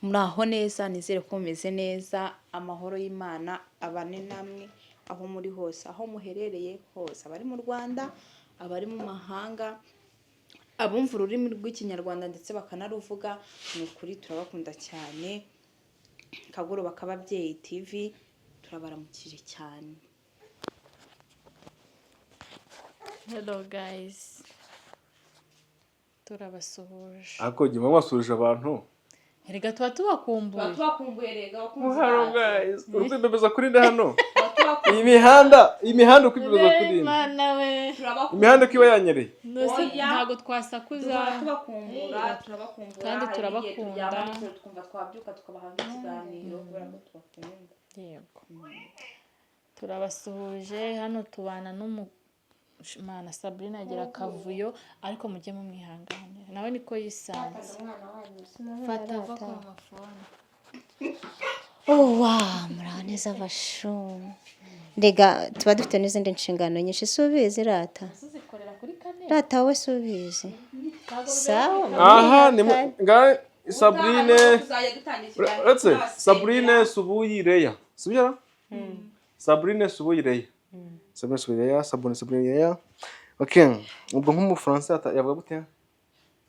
muraho neza, nizere ko mumeze neza, amahoro y'Imana abane namwe aho muri hose, aho muherereye hose, abari mu Rwanda, abari mu mahanga, abumva ururimi rw'ikinyarwanda ndetse bakanaruvuga, ni ukuri turabakunda cyane. Kagoroba k'ababyeyi TV turabaramukije cyane. Hello guys, turabasuhuje. Ako jye mwasuje abantu. Erega tuba tubakumbuye. Rega wakumva. Hello guys. Urupembeza kuri nde hano? Imihanda uko ibibeza kuri nde? Mana we. Imihanda kiba yanyereye. Ntago twasakuza. Tubakumbura. Kandi turabakunda. Twumva twabyuka tukabahanga ikiganiro kubera ko tubakunda. Yego. Turabasuhuje, hano tubana Mana Sabrina agira akavuyo ariko mujye mumwihanganira nawe niko yisanze. Fata va ku mafone. Muraho neza bashu. Rega tuba dufite n'izindi nshingano nyinshi subizi rata. Zikorera kuri kane. Rata we subizi. Sawa. Aha ni nga Sabrine. Sabrine Subuyireya. Sibyo? Sabrine Subuyireya. Sabrine. Okay. Ubwo nk'umufaransa yavuga gute?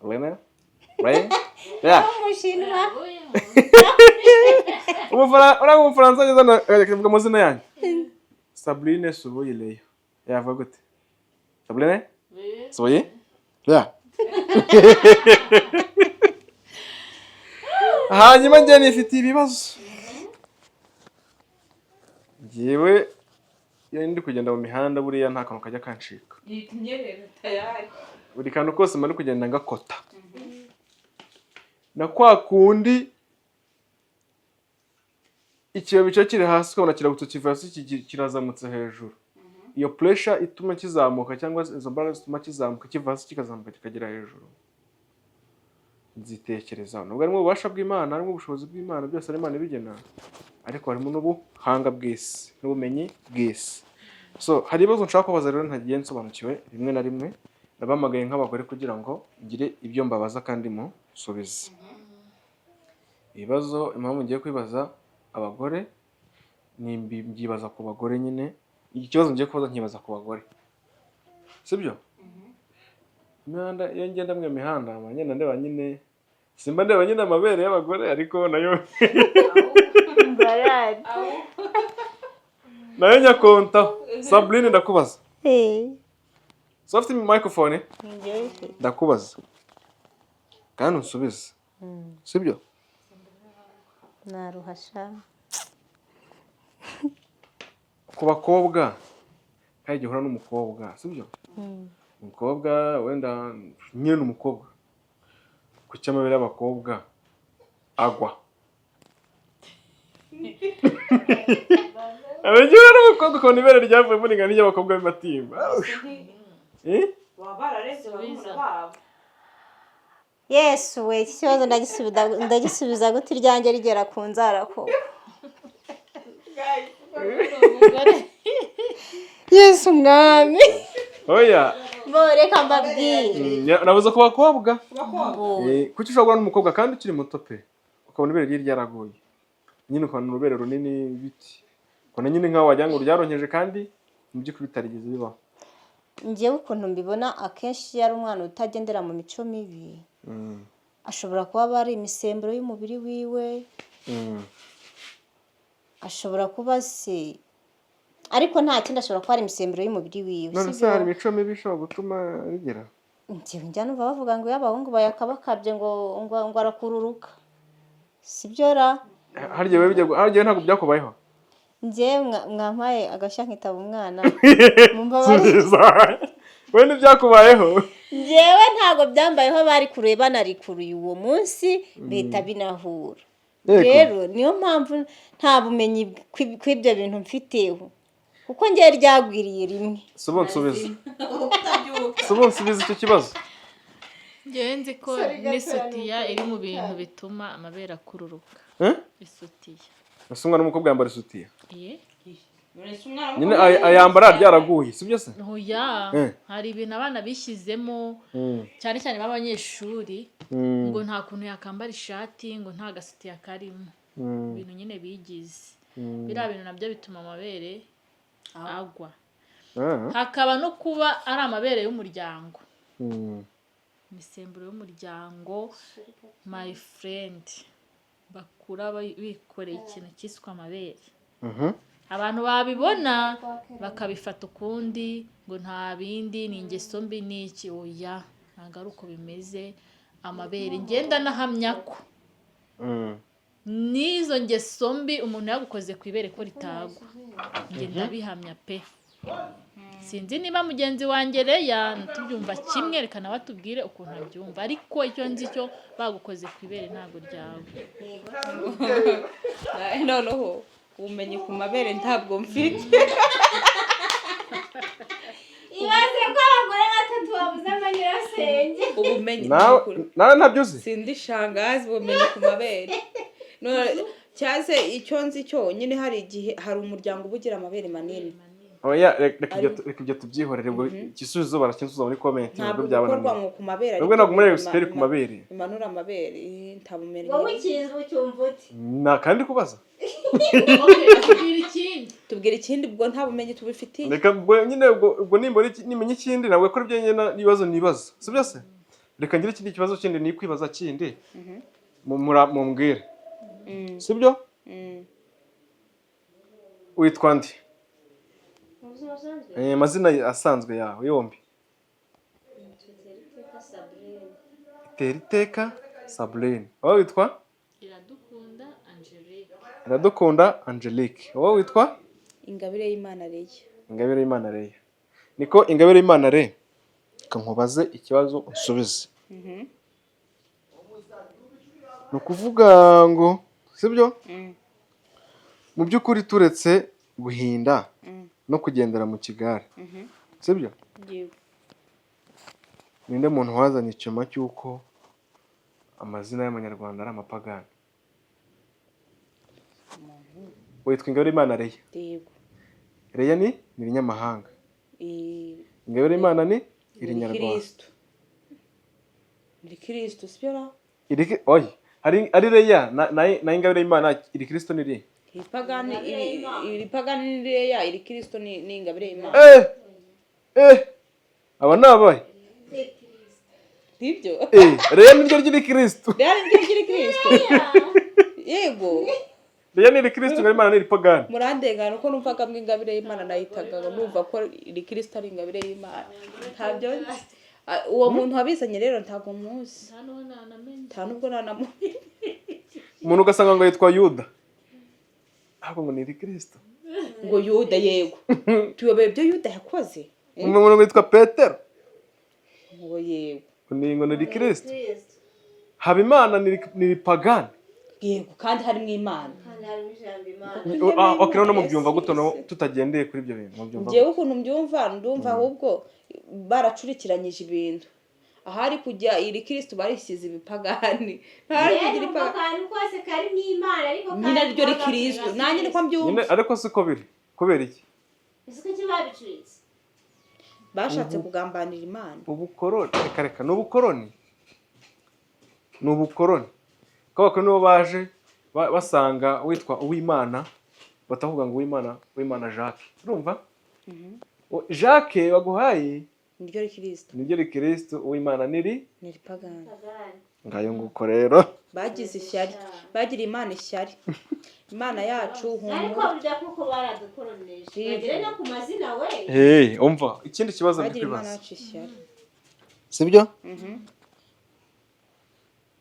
Lena? Right? Yeah. Umushinwa. Umufaransa yazana akavuga amazina yanyu. Sabrine Subuyireya. Yavuga gute? Sabrine? Subuyi? Yeah. Hanyuma njye nifitiye ibibazo. Njyewe iyo ndi kugenda mu mihanda buriya nta kantu kajya kancika. Buri kantu kose mari kugenda ngakota. Na kwa kundi ikibabi cyo kiri hasi ukabona kiragutse kiva hasi kirazamutse hejuru. Iyo pressure ituma kizamuka cyangwa izo mbaraga zituma kizamuka kiva hasi kikazamuka kikagera hejuru. Nzitekereza nubwo ari mu bubasha bw'Imana, ari mu bushobozi bw'Imana, byose ari Imana ibigena, ariko harimo n'ubuhanga bw'isi n'ubumenyi bw'isi. So hari ibibazo nshaka kubaza rero ntagiye nsobanukiwe rimwe na rimwe, nabamagaye nk'abagore kugira ngo ngire ibyo mbabaza kandi musubize. Ibibazo impamvu ngiye kwibaza abagore ni mbyibaza ku bagore nyine. Ikibazo ngiye kubaza nkibaza ku bagore, sibyo? Imihanda iyo ngenda mu mihanda amanyana ndeba nyine simba ndeba nyine amabere y'abagore ariko nayo Barad. nayo nyakonta. Sabrine ndakubaza. So afite microphone ndakubaza kandi unsubize, sibyo? Naruhasha. Ku bakobwa kandi gihura n'umukobwa, sibyo? Umukobwa wenda nyine n'umukobwa ku cyamabere y'abakobwa agwa. Abagera n'umukobwa ko nibere ryavuye muri ngani y'abakobwa b'amatimba. Wabarareze babura babo. Yesu we ikibazo ndagisubiza gute iryanjye rigera ku nzara ko. Yesu mwami. Oya. Reka mbabwire. Nabuze ku bakobwa. Kuki ushobora n'umukobwa kandi ukiri muto pe ukabona ibere rye ryaraguye nyine ukabona urubere runini biti ukabona nyine nkaho wagira ngo ryaronkeje kandi mu by'ukuri bitarigeze bibaho. Njyewe ukuntu mbibona akenshi yari umwana utagendera mu mico mibi, ashobora kuba bari imisemburo y'umubiri wiwe, ashobora kuba se ariko nta kindi ashobora kuba ari imisemburo y'umubiri wiwe. None se hari imico mibi ishobora gutuma bigera? Njyewe njya numva bavuga ngo y'abahungu bayakabakabye ngo arakururuka, sibyo ra? Harya ntabwo byakubayeho? Njyewe mwampaye agashya nkitaba umwana. Wenda byakubayeho? Njyewe ntabwo byambayeho, bari kureba narikuruye uwo munsi bita binahura. Rero niyo mpamvu nta bumenyi kw'ibyo bintu mfiteho kuko njye ryagwiriye rimwe. Subonsubiza icyo kibazo. Njyewe nzi ko n'isutiya iri mu bintu bituma amabere akururuka. Isutiya. Asumwa n'umukobwa yambara isutiya. nyine ayambara ryaraguye sibyo se oya hari ibintu abana bishyizemo cyane cyane b'abanyeshuri ngo nta kuntu yakambara ishati ngo nta gasutiya karimo ibintu nyine bigize biriya bintu nabyo bituma amabere agwa hakaba no kuba ari amabere y'umuryango imisemburo y'umuryango my friend bakura bikoreye ikintu cyiswe amabere abantu babibona bakabifata ukundi ngo nta bindi ni ingeso mbi n'iki oya ntabwo ari uko bimeze amabere ngenda nahamya ko n'izo ngeso mbi umuntu yagukoze ku ibere ko ritagwa ngenda bihamya pe sinzi niba mugenzi wanjye Reya tubyumva kimwe reka nawe atubwire ukuntu abyumva ariko icyo nzi cyo bagukoze ku ibere ntabwo ryagwa noneho ubumenyi ku mabere ntabwo mfite ibaze ko abagore batatu babuze amanyirasenge ubumenyi nawe ntabyo uzi sindi shangazi ubumenyi ku mabere cyaze icyo nzi cyo nyine hari igihe hari umuryango ubugira amabere manini oya reka ibyo tubyihorere ubwo igisubizo barakinsubiza muri comment ntabwo byabona ntabwo ku mabere nubwo ntabwo muri expert ku mabere imanura amabere ntabumenyi wowe ukizi ucyumva ute na kandi kubaza tubwira ikindi ubwo nta bumenyi tubifitiye reka nyine ubwo nimenya ikindi ntabwo ko ibyo nyine ibibazo nibaza sibyo se reka ngire ikindi kibazo kindi ni kwibaza kindi mumbwire sibyo witwa ndi amazina asanzwe yawe yombi Teriteka Sabrine wowe witwa Iradukunda Angelique wowe witwa Ingabire y'Imana Reya Ingabire y'Imana Reya niko Ingabire y'Imana Reya kankubaze ikibazo unsubize nukuvuga ngo sibyo mu byukuri turetse guhinda no kugendera mu kigare sibyo ninde muntu wazanye icyuma cy'uko amazina y'abanyarwanda ari amapagani witwa Ingabire y'Imana Reya Reya ni irinyamahanga Ingabire y'Imana ni irinyarwanda iri Kristo sibyo iri oya ari Reya na Ingabire y'Imana iri Kristo ni iri pagani ni Reya iri Kristo ni Ingabire y'Imana aba nabaye nibyo Reya niryo ry'iri Kristo Reya niryo ry'iri Kristo yego Reya ni iri Kristo Ingabire y'Imana ni iri pagani murandengana uko numvaga mwe Ingabire y'Imana nayitaga numva ko iri Kristo ari Ingabire y'Imana ntabyo uwo muntu wabizanye rero ntago muzi nta nubwo nanamumenye umuntu ugasanga ngo yitwa Yuda ahubwo ngo ni iri Kristo ngo Yuda yego tuyobeye ibyo Yuda yakoze umuntu witwa Petero ngo yego ngo ni iri Kristo haba Imana ni iri pagani yego kandi harimo Imana okay no mubyumva guto no tutagendeye kuri ibyo bintu mubyumva ngiye ukuntu ndumva ahubwo baracurikiranyije ibintu ahari kujya iri Kristo barisize ibipagani ntari kugira ipagani kose kari n'Imana ariko nyine ryo ri Kristo nanjye niko mbyumva nyine ariko siko biri kubera iki isuko kibabicuritse bashatse kugambanira Imana ubukoroni reka n'ubukoroni ko nibo baje basanga witwa Uwimana batavuga ngo Uwimana Jacques urumva Jacques baguhaye niryo ri Kristo Uwimana niri pagani ngayo nguko rero bagize ishyari bagira Imana ishyari Imana yacu ariko burya kuko baradukoroneje bagire no ku mazina we umva ikindi kibazo bagira Imana yacu ishyari sibyo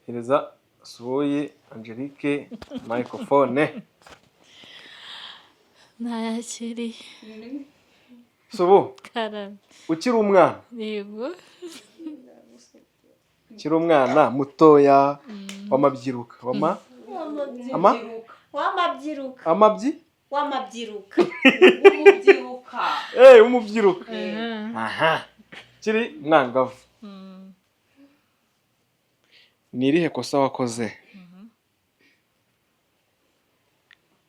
hereza Suye Angelique microphone ntayakiri Subu karame ukiri umwana yego ukiri umwana mutoya wamabyiruka umubyiruka aha kiri mwangavu ni irihe kosa wakoze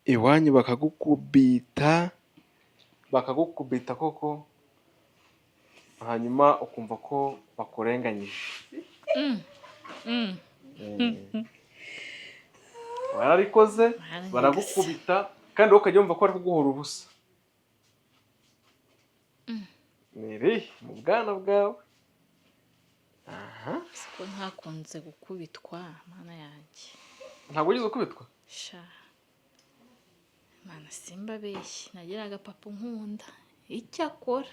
iwanyu bakagukubita bakagukubita koko hanyuma ukumva ko bakurenganyije. Warabikoze baragukubita kandi ukajya wumva ko ari kuguhora ubusa. Niri mu bwana bwawe. Siko ntakunze gukubitwa mana yanjye. Ntabwo ugize ukubitwa? Sha. Mana simba beshyi nagiraga papa nkunda. Icyakora.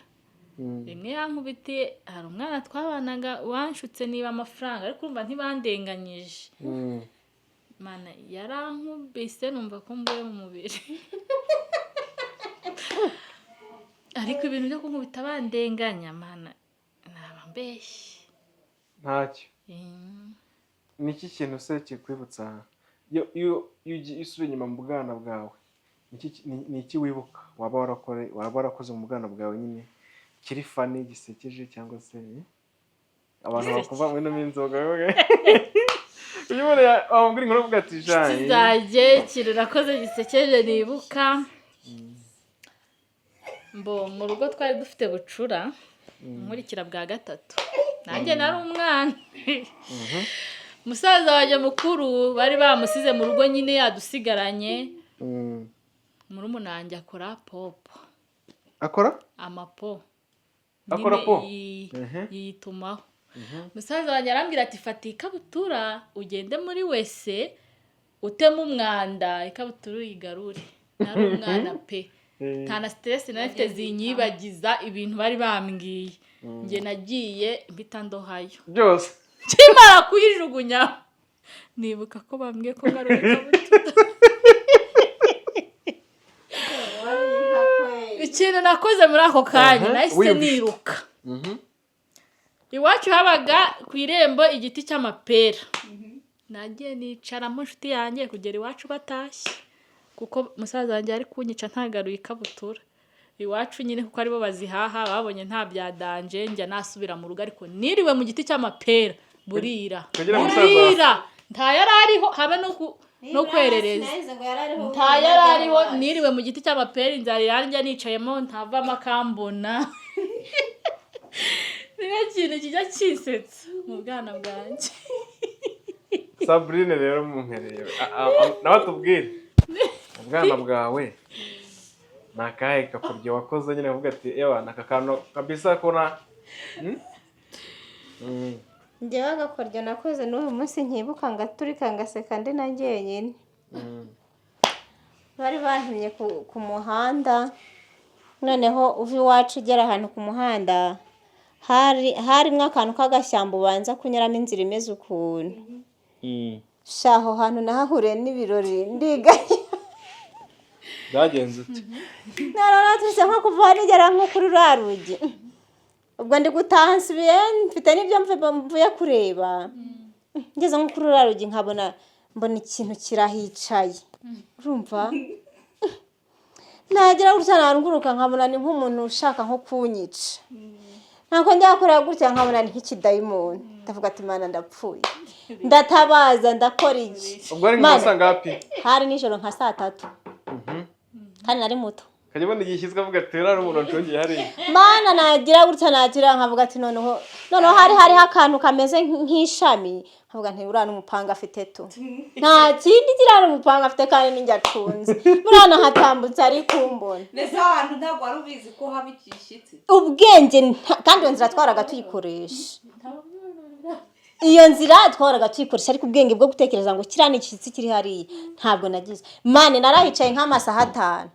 Rimwe yankubitiye hari umwana twabanaga wanshutse niba amafaranga ariko urumva ntibandenganyije. Mana yarankubise numva ko mbuye mu mubiri. Ariko ibintu byo kunkubita bandenganya mana naba mbeshyi. Ntacyo. Niki kintu se kikwibutsa iyo usubira inyuma mu bwana bwawe? Niki wibuka waba warakoze mu bwana bwawe nyine kiri funny gisekeje cyangwa se abantu bakumva mwene minzoga uyu muri wambwira inkuru uvuga ati janye kizaje kirirakoze gisekeje nibuka mbo mu rugo twari dufite bucura nkurikira bwa gatatu nanjye nari umwana musaza waje mukuru bari bamusize mu rugo nyine yadusigaranye murumunanjye akora popo amapo akora po yitumaho musaza wanjye arambwira ati fata ikabutura ugende muri wese utema umwanda ikabutura uyigarure nari umwana pe nta na stress nafite zinyibagiza ibintu bari bambwiye nge nagiye mpita ndohayo byose kimara kuyijugunya nibuka ko bambwiye ko ngaro ikabutura ikintu nakoze muri ako kanya nahise niruka iwacu habaga ku irembo igiti cy'amapera nagiye nicaramo inshuti yanjye kugera iwacu batashye kuko musaza wanjye ari kunyica ntagaruye ikabutura iwacu nyine kuko aribo bazihaha babonye nta byadanje njya nasubira mu rugo ariko niriwe mu giti cy'amapera burira nta yarariho habe no kwerereza nta yarariho niriwe mu giti cy'amapera inzara yanjye nicayemo ntavamo akambona niyo kintu kijya kisetsa mu bwana bwanjye. Sabrine rero mumpereye nawe tubwire ubwana bwawe nakahe kakurye wakoze nyine uvuga ati ewa nakakano kabisa kona njyewe agakoryo nakoze n'uyu munsi nkibuka ngaturika ngaseka ndi na njyenyine bari bantumye ku muhanda noneho uva iwacu ugera ahantu ku muhanda harimo akantu k'agashyamba ubanza kunyuramo inzira imeze ukuntu shaho hantu nahahuriye n'ibirori ndigaye byagenze ute naratuse nko kuva nigera nko kuri rugi ubwo ndi gutaha nsubiye mfite n'ibyo mvuye kureba ngeze nko kuri rugi nkabona mbona ikintu kirahicaye urumva nagira gutya naranguruka nkabona ni nk'umuntu ushaka nko kunyica nako njya kureba gutya nkabona ni nk'ikidayimoni ndavuga ati mana ndapfuye ndatabaza ndakora iki ubwo ari nk'asanga hapi hari nijoro nka 3:00 kandi nari muto kajya igihe ishyizwe avuga ati rero umuntu nshongeye hari mana nagira gutya nagira nkavuga ati noneho hari akantu kameze nk'ishami nkavuga nti urana umupanga afite to nta kindi kirana umupanga afite kandi ninjya acunze murana hatambutse ari kumbona neza ahantu ntabwo ari ubizi ko haba ikishyitsi ubwenge kandi iyo nzira twaraga tuyikoresha iyo nzira twaraga tuyikoresha ariko ubwenge bwo gutekereza ngo kirana ikishyitsi kiri hariya ntabwo nagize mane narahicaye nk'amasaha 5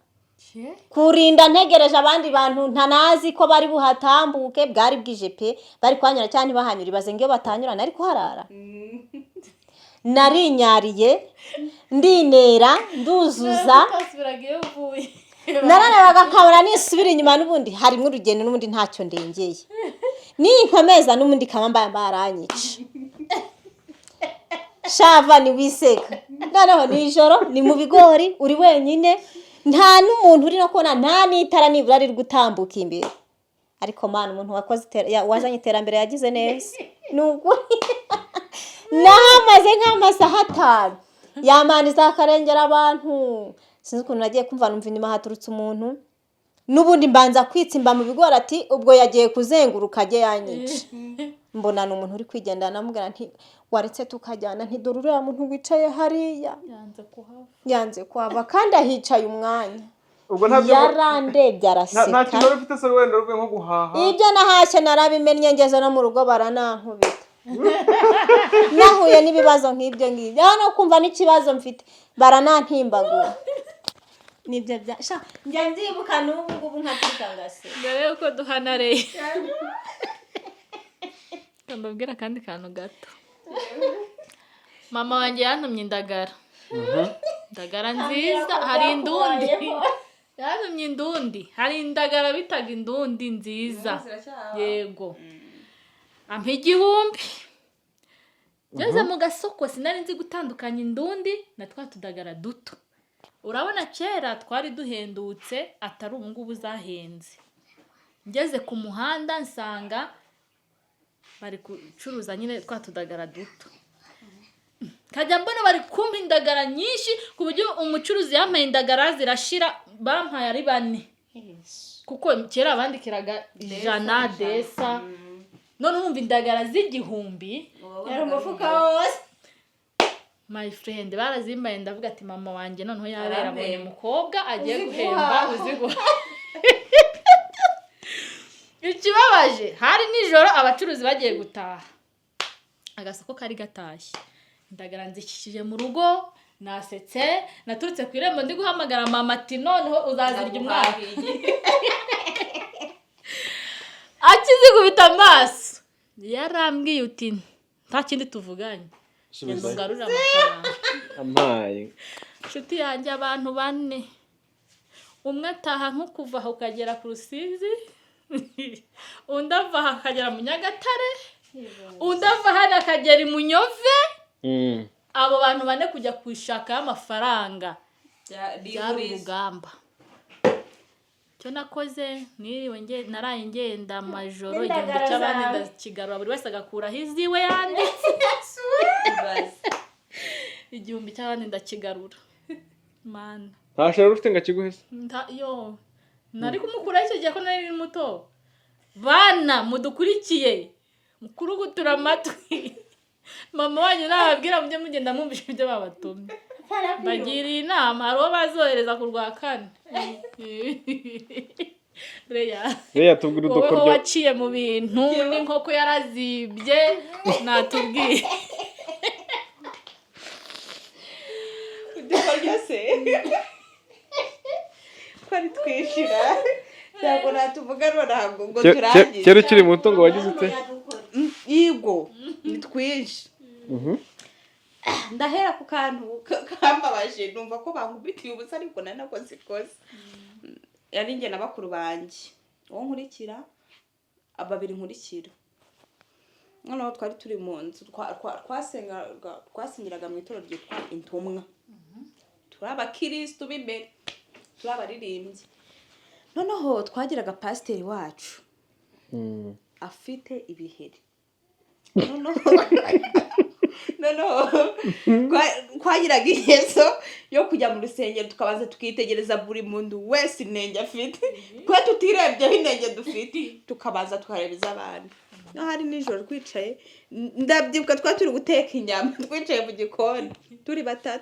kurinda ntegereje abandi bantu ntanazi ko bari buhatambuke bwari bwije pe bari kwanyura cyane bahanyura ibaze ngiyo batanyurana ariko harara narinyariye ndinera nduzuza nararebaga nkabona nisubira inyuma n'ubundi harimo urugendo n'ubundi ntacyo ndengeye ninkomeza n'ubundi kamamba baranyica shava ni wiseka noneho nijoro ni mu bigori uri wenyine nta n'umuntu uri no kubona nta n'itara nibura ari gutambuka imbere ariko mana umuntu wazanye iterambere yagize neza nubwo nahamaze nk'amasaha 5 yamaniza akarengera abantu sinzi ukuntu nagiye kumva numva inyuma haturutse umuntu n'ubundi mbanza kwitsimba mu bigori ati ubwo yagiye kuzenguruka ajye yanyica mbona ni umuntu uri kwigendana namubwira nti waretse tukajyana nti dore uriya muntu wicaye hariya yanze kuhava kandi ahicaye umwanya yarandebye araseka nta kintu wari ufite se wenda uvuye nko guhaha ibyo nahashye narabimennye ngeze no mu rugo baranankubita nahuye n'ibibazo nk'ibyo ngibyo aho no kumva n'ikibazo mfite baranantimbagura nibyo njya nzibuka n'ubu ngubu nkatuka ngase mbere yuko duhana rero mbabwira akandi kantu gato mama wanjye yantumye indagara indagara nziza hari indundi yantumye indundi hari indagara bitaga indundi nziza yego ampa 1000 ngeze mu gasoko sinari nzi gutandukanya indundi na twa tudagara duto urabona kera twari duhendutse atari ubu ngubu zahenze ngeze ku muhanda nsanga bari kucuruza nyine twa tudagara duto kajya mbona bari kumpa indagara nyinshi ku buryo umucuruzi yampaye indagara zirashira bampaye ari 4 kuko kera bandikiraga 100 desa none numva indagara z'igihumbi yari umufuka wose my friend barazimbaye ndavuga ati mama wanjye noneho yabera mbonye umukobwa agiye guhemba uziguha ikibabaje hari nijoro abacuruzi bagiye gutaha agasoko kari gatashye indagara nzikishije mu rugo nasetse naturutse ku irembo ndi guhamagara mama ati noneho uzazirya umwaka akizikubita amaso yarambwiye uti nta kindi tuvuganye ngarura amafaranga amaye nshuti yanjye abantu 4 umwe ataha nko kuva aho ukagera ku Rusizi undi ava aha akagera mu Nyagatare undi ava hano akagera i Munyove abo bantu 4 kujya kwishaka y'amafaranga byari urugamba cyo nakoze niriwe naraye ngenda amajoro igihumbi cy'abandi ndakigarura buri wese agakura hiziwe yanditse igihumbi cy'abandi ndakigarura mana ntashara ufite ngakiguhese yo nari kumukura icyo gihe ko nari muto bana mudukurikiye mukuru gutura amatwi mama wanyu nababwira mujye mugenda mwumvisha ibyo babatumye bagiriye inama hari uwo bazohereza ku rwa 4 Reya tubwira udukoryo wowe waciye mu bintu n'inkoko yarazibye natubwiye udukoryo se twari twishira ntabwo natuvuga ntabwo ngo turangize kera ukiri muto ngo wagize ute yego ni twinshi ndahera ku kantu kambabaje numva ko bankubitiye ubusa ariko nanakoze ikoze yari nge na bakuru banjye uwo nkurikira ababiri nkurikira noneho twari turi mu nzu twasengeraga mu itorero ryitwa Intumwa turi abakristo b'imbere turi abaririmbyi noneho twagiraga pasiteri wacu afite ibiheri noneho twagiraga ingeso yo kujya mu rusengero tukabanza tukitegereza buri muntu wese inenge afite twe tutirebyeho inenge dufite tukabanza tukareba iz'abandi no hari nijoro twicaye ndabyibuka twari turi guteka inyama twicaye mu gikoni turi 3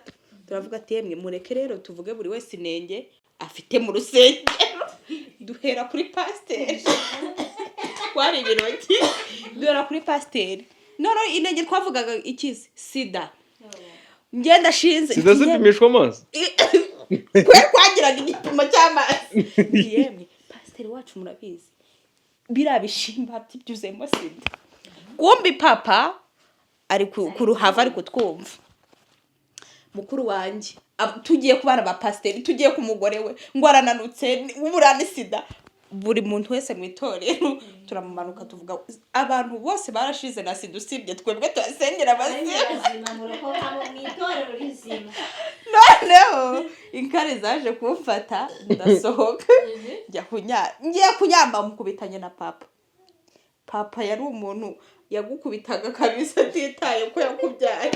turavuga ati yemwe mureke rero tuvuge buri wese inenge afite mu rusengero duhera kuri pasiteri twari ibiroti duhera kuri pasiteri none inenge twavugaga ikizi sida ngenda shinze sida zipimishwa amazi kwe kwagiraga igipimo cy'amazi yemwe pasiteri wacu murabizi birabishimba byuzemo sida kumbi papa ari ku ruhava ari kutwumva mukuru wanjye tugiye kubana ba pasiteri tugiye ku mugore we ngo arananutse uburane sida buri muntu wese mu itorero turamumanuka tuvuga abantu bose barashize na sida usibye twebwe turasengera abazima mu itorero rizima noneho inkari zaje kumfata ndasohoka ngiye kunyamba mukubitanye na papa yari umuntu yagukubitaga kabisa atitaye ko yakubyaye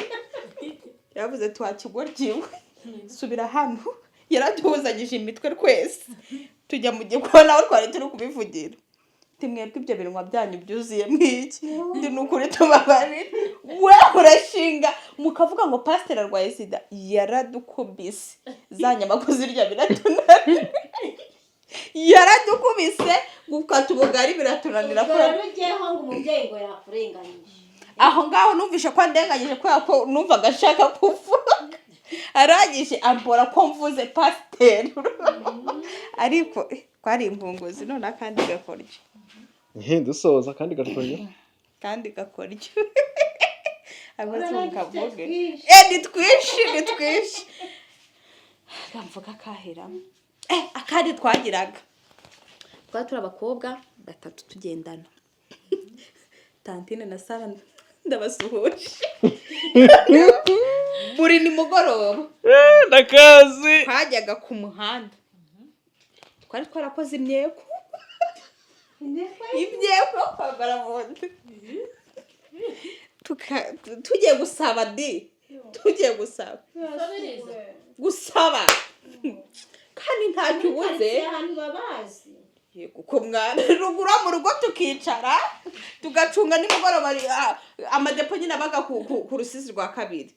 yavuze twakigoryiwe subira hano yaraduhuzanyije imitwe twese tujya mu gikona aho twari turi kubivugira mwebwe ibyo binwa byanyu byuzuye mwiki ndi nukuri tubabarira we urashinga mukavuga ngo pastor arwaye sida yaradukubise zanyama kuzirya biratunanira yaradukubise gukata ubugari biratunanira ko rugeho ngo umubyeyi ngo yakurenganyije aho ngaho numvishe ko ndenganyije ko numvaga ashaka kuvuga arangije ambora ko mvuze pastor ariko kwari impunguzi none akandi gakoryo dusoza kandi gakoryo abazuka vuge ni twishi kamvuga kahiramo akandi twagiraga turi abakobwa batatu tugendana Tantine na Sara ndabasuhuje buri ni mugoroba ndakazi twajyaga ku muhanda twari twarakoze imyeko kwambara bonde tugiye gusaba gusaba kandi ntacyo ubuze kuko mwana rugura mu rugo tukicara tugacunga nimugoroba amadepo nyine abaga ku rusizi rwa kabiri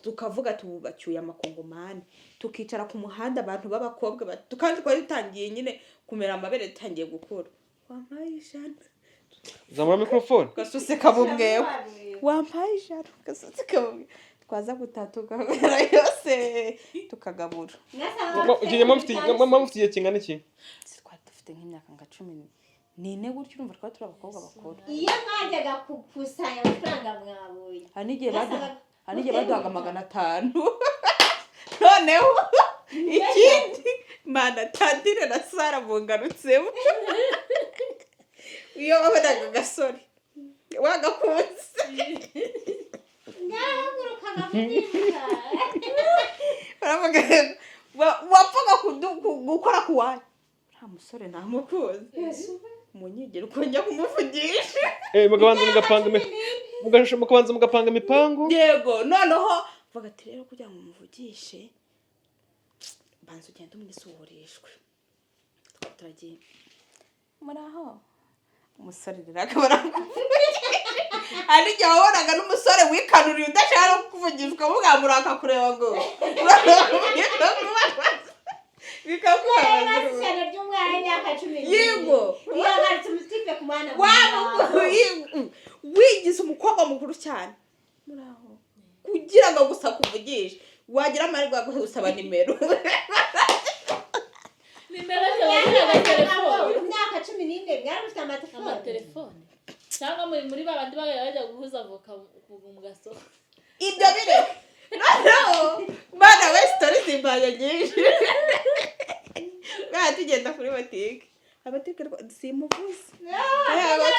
tukavuga tubacyuye amakongomani tukicara ku muhanda abantu b'abakobwa kandi twari dutangiye nyine kumera amabere dutangiye gukura wampaye ijana zamura mikrofone gasuse kabumwewe wampaye ijana gasuse kabumwewe twaza gutatuka yose tukagabura mufitiye kingana iki dufite nk'imyaka nka 14 gutyo urumva twari turi abakobwa bakora iyo mwajyaga kukusanya amafaranga mwabuye n'igihe baduhaga 500 noneho ikindi mana Tantine na Sara bungarutsemo iyo wabonaga gasore wagakunze ngahagurukaga mutimba wapfaga gukora kuwanyu nta musore nta mukunzi munyigero kujya kumuvugisha mukabanza mugapanga imipangu yego noneho vuga ati rero kugira ngo muvugishe banza ugenda umwisuhurishwe turagiye muraho umusore rirakabara ari igihe wabonaga n'umusore wikanuriye udashaka kuvugishwa mugamuraka kureba ngo bikakubaza cyane by'umwana y'imyaka 10 yego iyo agarutse umutipe ku mwana wigize umukobwa mukuru cyane muraho kugira ngo gusa kuvugisha wagira amahirwe yo gusaba nimero ya telefone imyaka 14 mwarufite amatelefone cyangwa muri babandi bajya guhuza avoka mu gasoko ibyo bire no bana we story zimbaye nyinshi tugenda kuri botike abatike simuvuze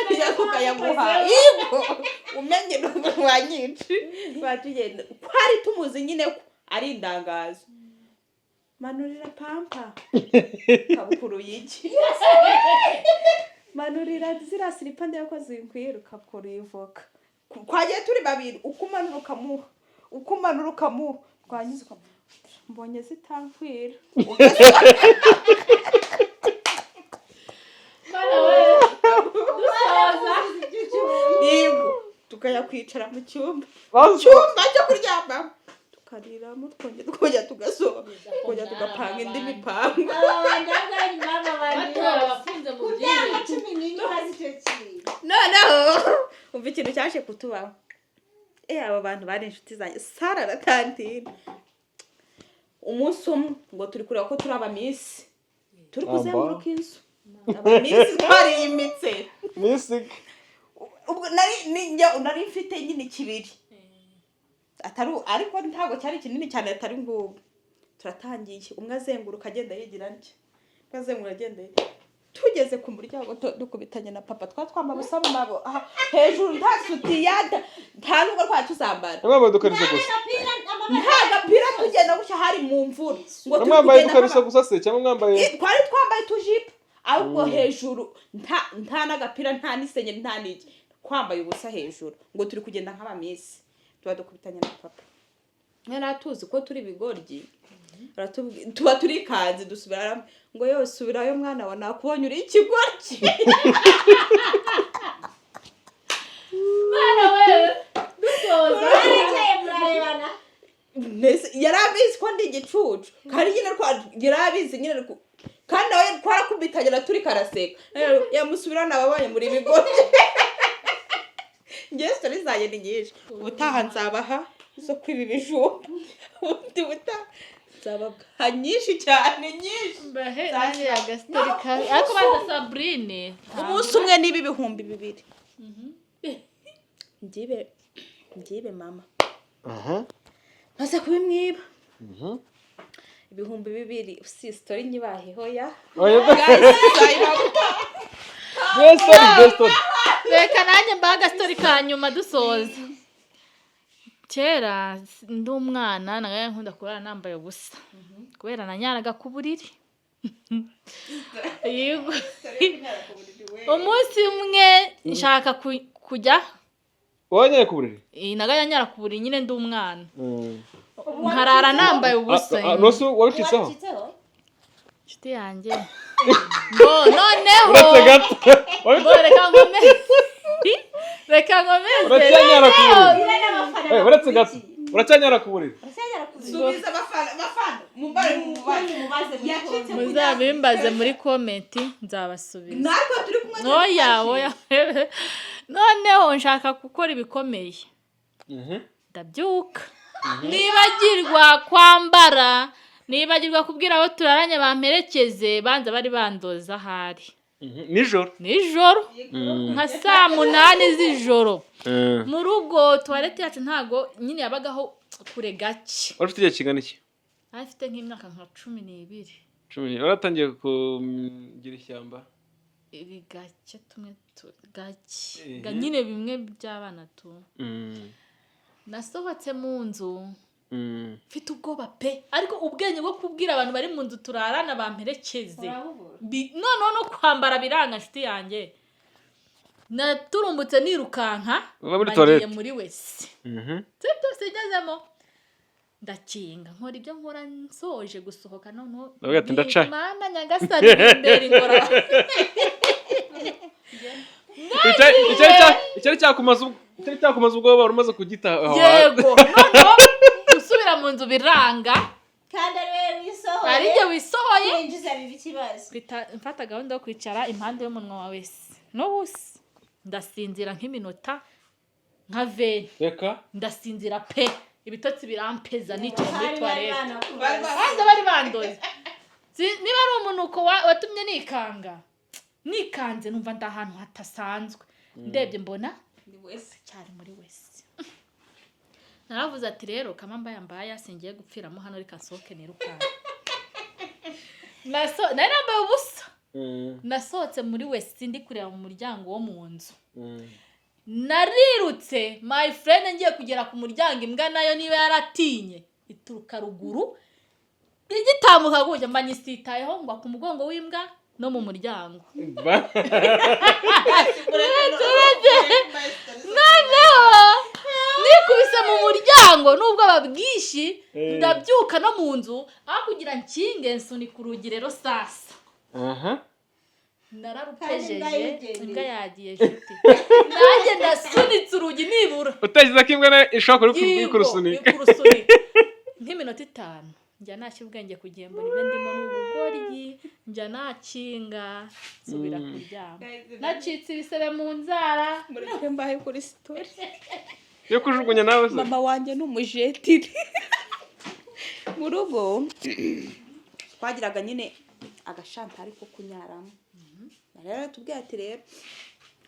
tujya kukayamuha yego umenye wanyinshi batugenda kwari tumuzi nyine ko ari indangazo manurira pampa kabukuru yiki manurira zira silipa ndako zinkwiruka kuri ivoka kwagiye turi babiri ukumanura ukamuha twangize mbonye zitankwira yego tukayakwicara mu cyumba cyo kuryama tukariramo twongera tugasohoka twongera tugapanga indi mipango noneho umva ikintu cyaje kutubaho aba bantu bari inshuti zanjye Sara na Tantine umunsi umwe ngo turi kureba ko turi abamisi turi kuzenguruka inzu abamisi twari imitse music ubwo nari mfite nyine kibiri ariko ntabwo cyari kinini cyane atari ngubu turatangiye umwe azenguruka agenda yigira ntya azenguruka agenda tugeze ku muryango dukubitanye na papa twatwamba busaba mabo hejuru nta sutiyada nta nubwo kwa tuzambara mwambaye dukariso gusa nta gapira tugenda gutya hari mu mvura ngo mwambaye dukariso gusa se cyangwa mwambaye twari twambaye tujipo ahubwo hejuru nta n'agapira nta n'isenyeri nta n'iki kwambaye ubusa hejuru ngo turi kugenda nk'abamisi tuba dukubitanye na papa yari atuzi ko turi bigoryi tuba turi kazi dusubira ngo yo subirayo mwana wa nakubonye uri ikigoryi Mwana wewe dusoza yarabizi ko ndi igicucu kandi nyine yarabizi nyine kandi nawe twarakubitanye turi karaseka yamusubirana ababonye muri bigori ngiye story zanjye ni nyinshi ubutaha nzabaha zo kwiba ibijumba ubundi butaha nzabaha nyinshi cyane nyinshi mbahe nanjye agastori kawe ariko baza Sabrine umunsi umwe niba ibihumbi 2 ngibe mama maze kubimwiba ibihumbi 2 usi story nyibaheho ya reka nanjye mbaha agastori ka nyuma dusoza kera ndi umwana nagaye nkunda kurara nambaye ubusa kubera nanyaraga ku buriri yego umunsi umwe nshaka kujya wanyara ku buriri nagaye nyara ku buriri nyine ndi umwana nkarara nambaye ubusa noso wabicitseho nshuti yanjye noneho uretse gato reka ngomeze uracyanyara ku buriri uretse gato uracyanyara ku buriri subiza abafana muzabimbaze muri komenti nzabasubiza natwe turi kumwe oya noneho nshaka gukora ibikomeye ndabyuka nibagirwa kwambara nibagirwa kubwira abo turaranye bamperekeze banza bari bandoza ahari nijoro nka 8 z'ijoro mu rugo toilette yacu ntago nyine yabagaho kure gake ufite igihe kingana iki afite nk'imyaka nka 12 waratangiye kugira ishyamba ibi gake tumwe gake nyine bimwe by'abana tu nasohotse mu nzu mfite ubwoba pe ariko ubwenge bwo kubwira abantu bari mu nzu turarana bamperekeze noneho no kwambara biranga nshuti yanjye naturumbutse nirukanka bagiye muri wese sibyo sigezemo ndakinga nkora ibyo nkora nsoje gusohoka noneho Mana nyagasani imbere ngora icyari cyakumaza ubwoba wari umaze kugita yego noneho gusubira mu nzu biranga kandi ari jye wisohoye yinjiza bibi kibazo mfata gahunda yo kwicara impande y'umunwa wa wese n'ubusa ndasinzira nk'iminota nka 20 reka ndasinzira pe ibitotsi birampeza nicaye muri toilette banza bari bandoze niba ari umunuko watumye nikanze numva ndahantu hatasanzwe ndebye mbona ni wese cyari muri wese naravuze ati rero kama mbaye singiye gupfiramo hano reka sohoke nirukana nari nambaye ubusa nasohotse muri wese ndi kureba mu muryango wo mu nzu narirutse my friend ngiye kugera ku muryango imbwa nayo niba yaratinye ituruka ruguru igitambuka gutya mbanyisitayeho ngo ku mugongo w'imbwa no mu muryango nikubise mu muryango nubwo babwishi ndabyuka no mu nzu aho kugira nkinge nsunika urugi rero sasa nararupejeje imbwa yagiye juti nanjye ndasunitse urugi nibura utagize ko imbwa ishobora kurusunika nk'iminota 5 njya nashyira ubwenge kugiye mbona ibyo ndimo n'ubugoryi njya nakinga nsubira kuryama nacitse ibisebe mu nzara muri mbaye kuri story yo kujugunya nawe mama wanjye n'umujetiri mu rugo twagiraga nyine agashantari ko kunyaramo rero tubwiye ati rero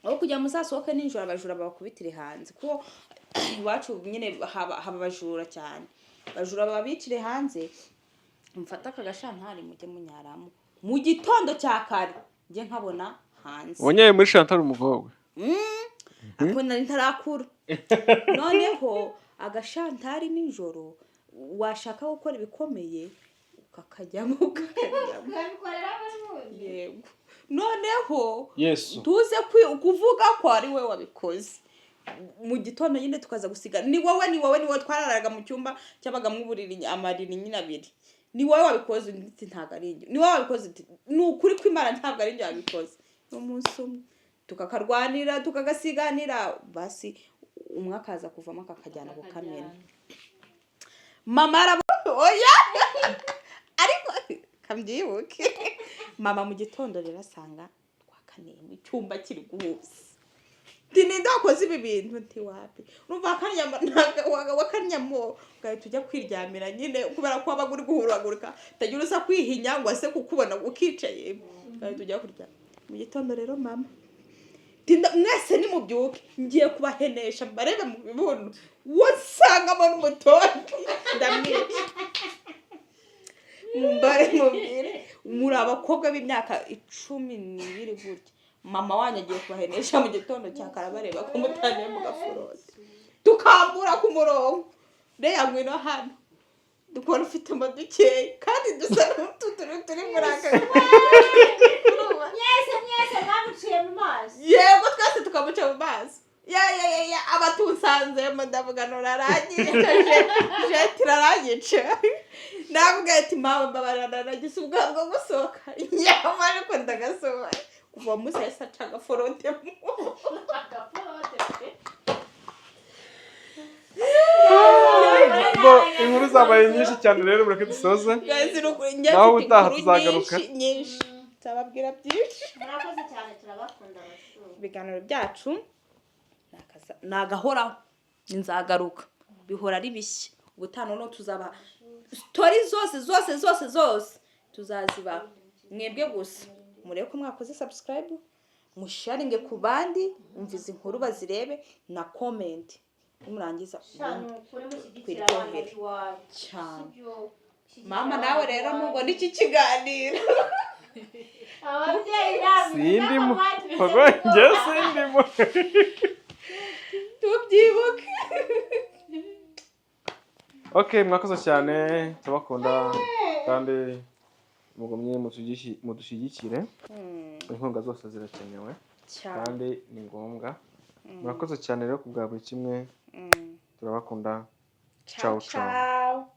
aho kujya muzasohoke ninjoro abajura bakubitire hanze kuko iwacu nyine haba abajura cyane bajura babicire hanze mfata akagashantari mujye munyaramo mu gitondo cya kare nje nkabona hanze wonyaye muri shantari umukobwa ako nari ntarakura noneho agashantari ninjoro washaka gukora ibikomeye ukakajyamo yego noneho Yesu tuze kuvuga ko ari we wabikoze mu gitondo nyine tukaza gusiga ni wowe twararaga mu cyumba cyabaga mu buriri amariri nyine abiri ni wowe wabikoze undi ntabwo ari njye ni wowe wabikoze ni ukuri kw'Imana ntabwo ari njye wabikoze umunsi umwe tukakarwanira tukagasiganira basi umwe akaza kuvamo akakajyana gukamena mama oya ariko kamyibuke mama mu gitondo rero asanga twakaniye mu cyumba kiri guhuza ninde wakoze ibi bintu nti wapi urumva wakanyamo gahe tujya kwiryamira nyine kubera ko abaguri guhuragurika tagira usa kwihinya ngo ase kukubona ukicaye gahe tujya kurya mu gitondo rero mama tinda mwese ni mubyuke ngiye kubahenesha barebe mu bibuno wasangamo n'umutonde ndamwica mumbare mubwire muri abakobwa b'imyaka 12 gutya mama wanyu agiye kubahenesha mu gitondo cya karabareba ko mutaniye mu gaforote tukambura ku murongo reya ngwino hano dukora ufite duke kandi dusa turi muri aka mwese mwamuciye mu mazi yego twese tukamuca mu mazi ya abatusanze ndavuga norarangiye je tirarangice navuga ati mama babarana nagise ubwango gusohoka nyamara ko ndagasohoka kuva musi yasacaga forote inkuru zabaye nyinshi cyane rero mureke dusoze naho utaha tuzagaruka nyinshi tababwira byinshi murakoze cyane turabakunda abasuru ibiganiro byacu nagahoraho nzagaruka bihora ari bishya ubutano no tuzaba story zose tuzaziba mwebwe gusa mureko mwakoze subscribe musharinge ku bandi umvize inkuru bazirebe na comment umurangiza kwiryohera cyane mama nawe rero nubwo niki kiganiro ababyeyi sindimo paganje sindimo tubyibuke okay mwakoze cyane tubakunda kandi mugomye mudushyigikire inkunga zose zirakenewe kandi ni ngombwa murakoze cyane rero kubwa buri kimwe turabakunda ciao ciao